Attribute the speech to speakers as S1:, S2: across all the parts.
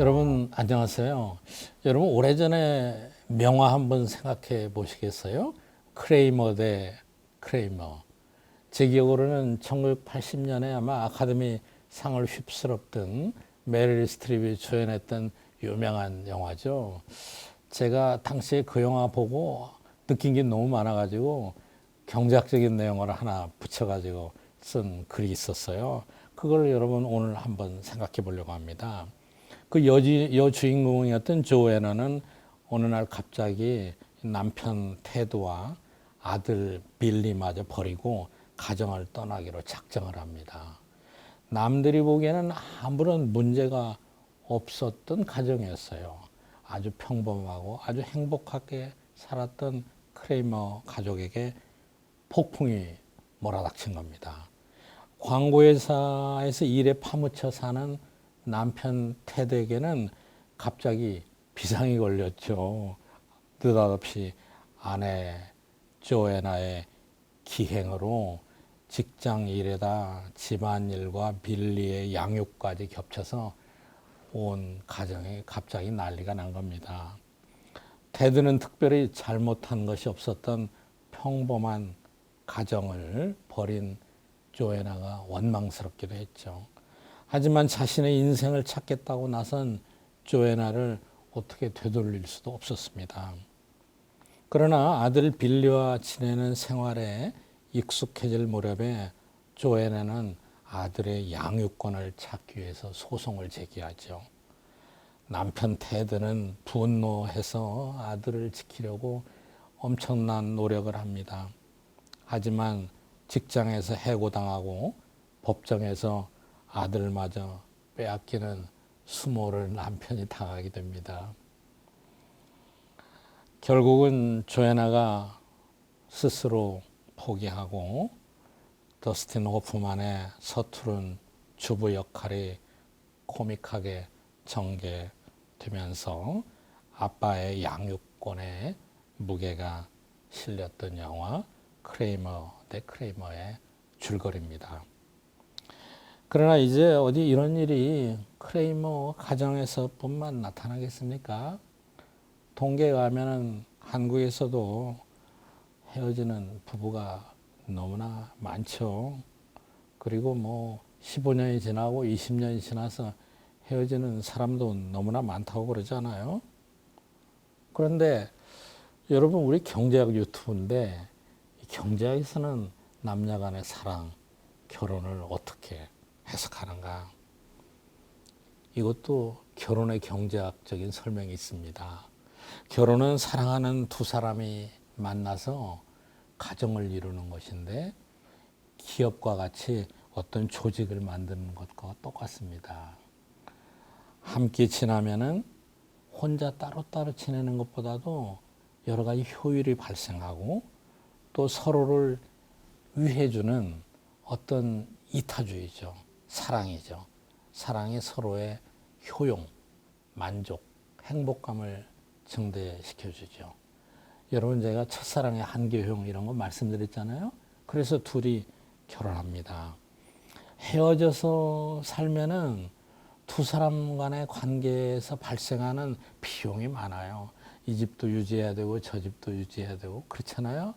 S1: 여러분 안녕하세요. 여러분 오래전에 명화 한번 생각해 보시겠어요? 크레이머 대 크레이머. 제 기억으로는 1980년에 아마 아카데미 상을 휩쓸었던 메릴 스트립이 주연했던 유명한 영화죠. 제가 당시에 그 영화 보고 느낀 게 너무 많아가지고 경제학적인 내용을 하나 붙여가지고 쓴 글이 있었어요. 그걸 여러분 오늘 한번 생각해 보려고 합니다. 그 여주인공이었던 조애나는 어느 날 갑자기 남편 테드와 아들 빌리마저 버리고 가정을 떠나기로 작정을 합니다. 남들이 보기에는 아무런 문제가 없었던 가정이었어요. 아주 평범하고 아주 행복하게 살았던 크레이머 가족에게 폭풍이 몰아닥친 겁니다. 광고회사에서 일에 파묻혀 사는 남편 테드에게는 갑자기 비상이 걸렸죠. 느닷없이 아내 조애나의 기행으로 직장 일에다 집안일과 빌리의 양육까지 겹쳐서 온 가정에 갑자기 난리가 난 겁니다. 테드는 특별히 잘못한 것이 없었던 평범한 가정을 버린 조애나가 원망스럽기도 했죠. 하지만 자신의 인생을 찾겠다고 나선 조애나를 어떻게 되돌릴 수도 없었습니다. 그러나 아들 빌리와 지내는 생활에 익숙해질 무렵에 조애나는 아들의 양육권을 찾기 위해서 소송을 제기하죠. 남편 테드는 분노해서 아들을 지키려고 엄청난 노력을 합니다. 하지만 직장에서 해고당하고 법정에서 아들마저 빼앗기는 수모를 남편이 당하게 됩니다. 결국은 조애나가 스스로 포기하고 더스틴 호프만의 서투른 주부 역할이 코믹하게 전개되면서 아빠의 양육권에 무게가 실렸던 영화 크레이머 대 크레이머의 줄거리입니다. 그러나 이제 어디 이런 일이 크레이머 가정에서뿐만 나타나겠습니까? 통계에 가면은 한국에서도 헤어지는 부부가 너무나 많죠. 그리고 뭐 15년이 지나고 20년이 지나서 헤어지는 사람도 너무나 많다고 그러잖아요. 그런데 여러분 우리 경제학 유튜브인데 경제학에서는 남녀 간의 사랑, 결혼을 어떻게 해석하는가? 이것도 결혼의 경제학적인 설명이 있습니다. 결혼은 사랑하는 두 사람이 만나서 가정을 이루는 것인데 기업과 같이 어떤 조직을 만드는 것과 똑같습니다. 함께 지나면은 혼자 따로따로 지내는 것보다도 여러 가지 효율이 발생하고 또 서로를 위해주는 어떤 이타주의죠. 사랑이죠. 사랑이 서로의 효용, 만족, 행복감을 증대시켜주죠. 여러분 제가 첫사랑의 한계효용 이런 거 말씀드렸잖아요. 그래서 둘이 결혼합니다. 헤어져서 살면은 두 사람 간의 관계에서 발생하는 비용이 많아요. 이 집도 유지해야 되고 저 집도 유지해야 되고 그렇잖아요.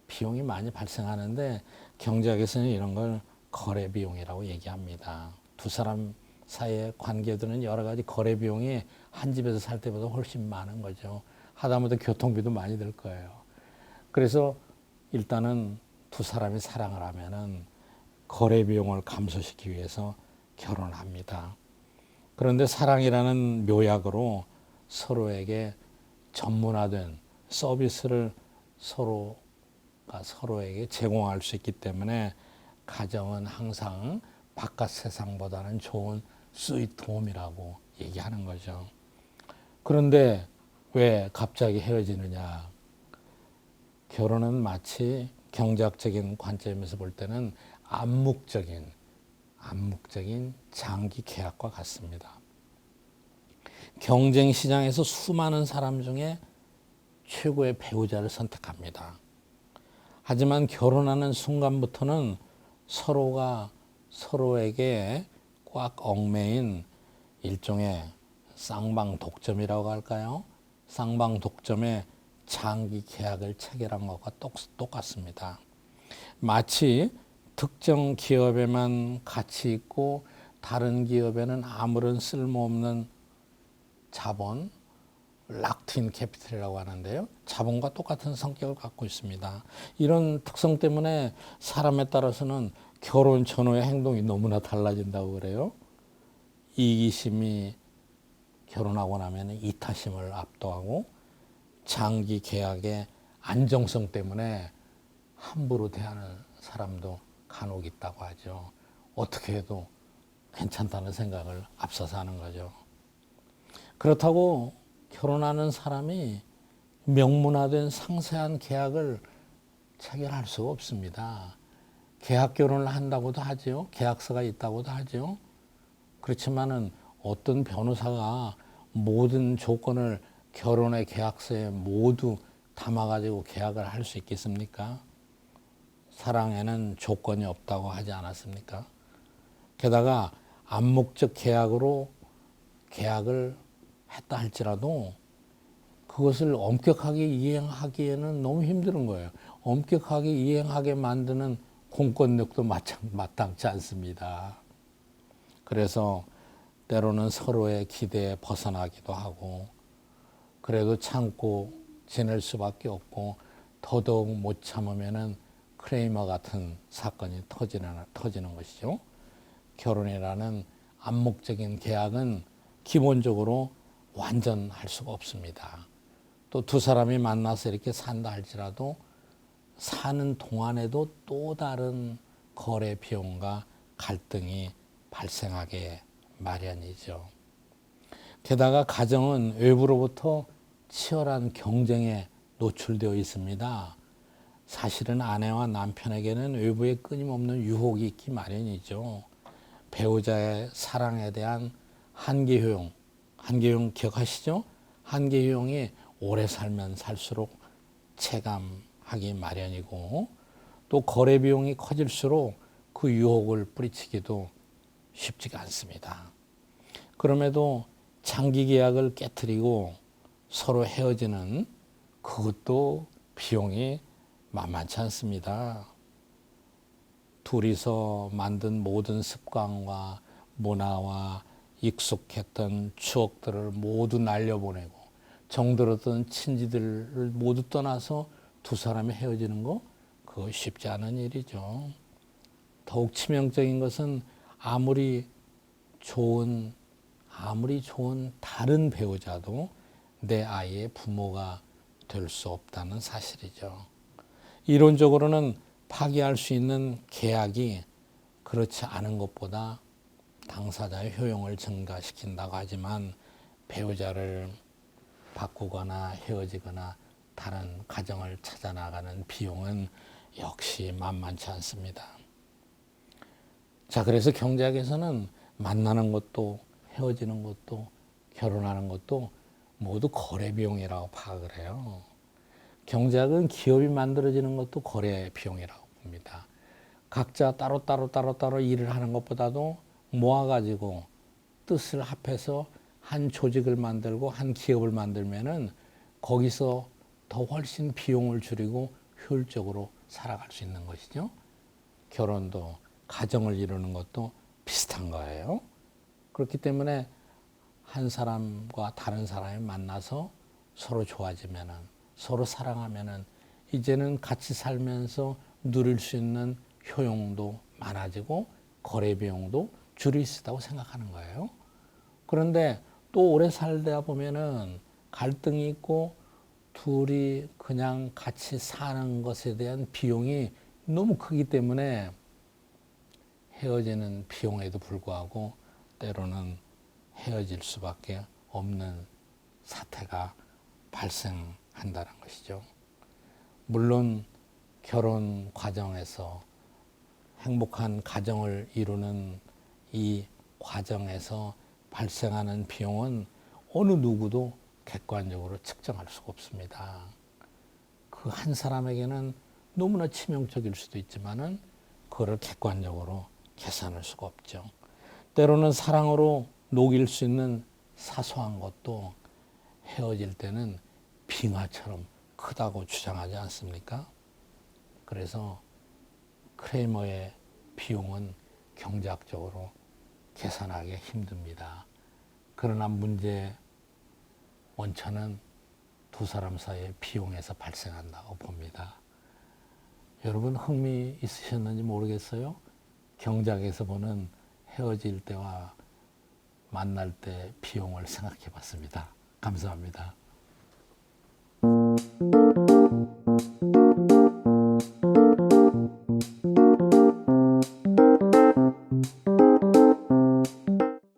S1: 비용이 많이 발생하는데 경제학에서는 이런 걸 거래 비용이라고 얘기합니다. 두 사람 사이의 관계들은 여러 가지 거래 비용이 한 집에서 살 때보다 훨씬 많은 거죠. 하다못해 교통비도 많이 들 거예요. 그래서 일단은 두 사람이 사랑을 하면은 거래 비용을 감소시키기 위해서 결혼합니다. 그런데 사랑이라는 묘약으로 서로에게 전문화된 서비스를 서로가 서로에게 제공할 수 있기 때문에 가정은 항상 바깥 세상보다는 좋은 스위트홈이라고 얘기하는 거죠. 그런데 왜 갑자기 헤어지느냐? 결혼은 마치 경제학적인 관점에서 볼 때는 암묵적인 장기 계약과 같습니다. 경쟁 시장에서 수많은 사람 중에 최고의 배우자를 선택합니다. 하지만 결혼하는 순간부터는 서로가 서로에게 꽉 얽매인 일종의 쌍방독점이라고 할까요? 쌍방독점에 장기 계약을 체결한 것과 똑같습니다. 마치 특정 기업에만 가치 있고 다른 기업에는 아무런 쓸모없는 자본, 락트인 캐피탈이라고 하는데요. 자본과 똑같은 성격을 갖고 있습니다. 이런 특성 때문에 사람에 따라서는 결혼 전후의 행동이 너무나 달라진다고 그래요. 이기심이 결혼하고 나면 이타심을 압도하고 장기 계약의 안정성 때문에 함부로 대하는 사람도 간혹 있다고 하죠. 어떻게 해도 괜찮다는 생각을 앞서서 하는 거죠. 그렇다고 결혼하는 사람이 명문화된 상세한 계약을 체결할 수가 없습니다. 계약 결혼을 한다고도 하죠. 계약서가 있다고도 하죠. 그렇지만은 어떤 변호사가 모든 조건을 결혼의 계약서에 모두 담아가지고 계약을 할 수 있겠습니까? 사랑에는 조건이 없다고 하지 않았습니까? 게다가 암묵적 계약으로 계약을 했다 할지라도 그것을 엄격하게 이행하기에는 너무 힘든 거예요. 엄격하게 이행하게 만드는 공권력도 마땅치 않습니다. 그래서 때로는 서로의 기대에 벗어나기도 하고 그래도 참고 지낼 수밖에 없고 더더욱 못 참으면은 크레이머 같은 사건이 터지는 것이죠. 결혼이라는 암묵적인 계약은 기본적으로 완전할 수가 없습니다. 또 두 사람이 만나서 이렇게 산다 할지라도 사는 동안에도 또 다른 거래 비용과 갈등이 발생하게 마련이죠. 게다가 가정은 외부로부터 치열한 경쟁에 노출되어 있습니다. 사실은 아내와 남편에게는 외부에 끊임없는 유혹이 있기 마련이죠. 배우자의 사랑에 대한 한계효용 기억하시죠? 한계효용이 오래 살면 살수록 체감하기 마련이고 또 거래 비용이 커질수록 그 유혹을 뿌리치기도 쉽지가 않습니다. 그럼에도 장기 계약을 깨트리고 서로 헤어지는 그것도 비용이 만만치 않습니다. 둘이서 만든 모든 습관과 문화와 익숙했던 추억들을 모두 날려보내고 정들었던 친지들을 모두 떠나서 두 사람이 헤어지는 거 그거 쉽지 않은 일이죠. 더욱 치명적인 것은 아무리 좋은 다른 배우자도 내 아이의 부모가 될 수 없다는 사실이죠. 이론적으로는 파기할 수 있는 계약이 그렇지 않은 것보다 당사자의 효용을 증가시킨다고 하지만 배우자를 바꾸거나 헤어지거나 다른 가정을 찾아 나가는 비용은 역시 만만치 않습니다. 자, 그래서 경제학에서는 만나는 것도 헤어지는 것도 결혼하는 것도 모두 거래 비용이라고 파악을 해요. 경제학은 기업이 만들어지는 것도 거래 비용이라고 봅니다. 각자 따로 일을 하는 것보다도 모아가지고 뜻을 합해서 한 조직을 만들고 한 기업을 만들면은 거기서 더 훨씬 비용을 줄이고 효율적으로 살아갈 수 있는 것이죠. 결혼도 가정을 이루는 것도 비슷한 거예요. 그렇기 때문에 한 사람과 다른 사람이 만나서 서로 좋아지면은 서로 사랑하면은 이제는 같이 살면서 누릴 수 있는 효용도 많아지고 거래 비용도 줄일 수 있다고 생각하는 거예요. 그런데 또 오래 살다 보면은 갈등이 있고 둘이 그냥 같이 사는 것에 대한 비용이 너무 크기 때문에 헤어지는 비용에도 불구하고 때로는 헤어질 수밖에 없는 사태가 발생한다는 것이죠. 물론 결혼 과정에서 행복한 가정을 이루는 이 과정에서 발생하는 비용은 어느 누구도 객관적으로 측정할 수가 없습니다. 그 한 사람에게는 너무나 치명적일 수도 있지만은 그거를 객관적으로 계산할 수가 없죠. 때로는 사랑으로 녹일 수 있는 사소한 것도 헤어질 때는 빙하처럼 크다고 주장하지 않습니까? 그래서 크레이머의 비용은 경제학적으로 계산하기 힘듭니다. 그러나 문제의 원천은 두 사람 사이의 비용에서 발생한다고 봅니다. 여러분 흥미 있으셨는지 모르겠어요. 경제학에서 보는 헤어질 때와 만날 때 비용을 생각해 봤습니다. 감사합니다.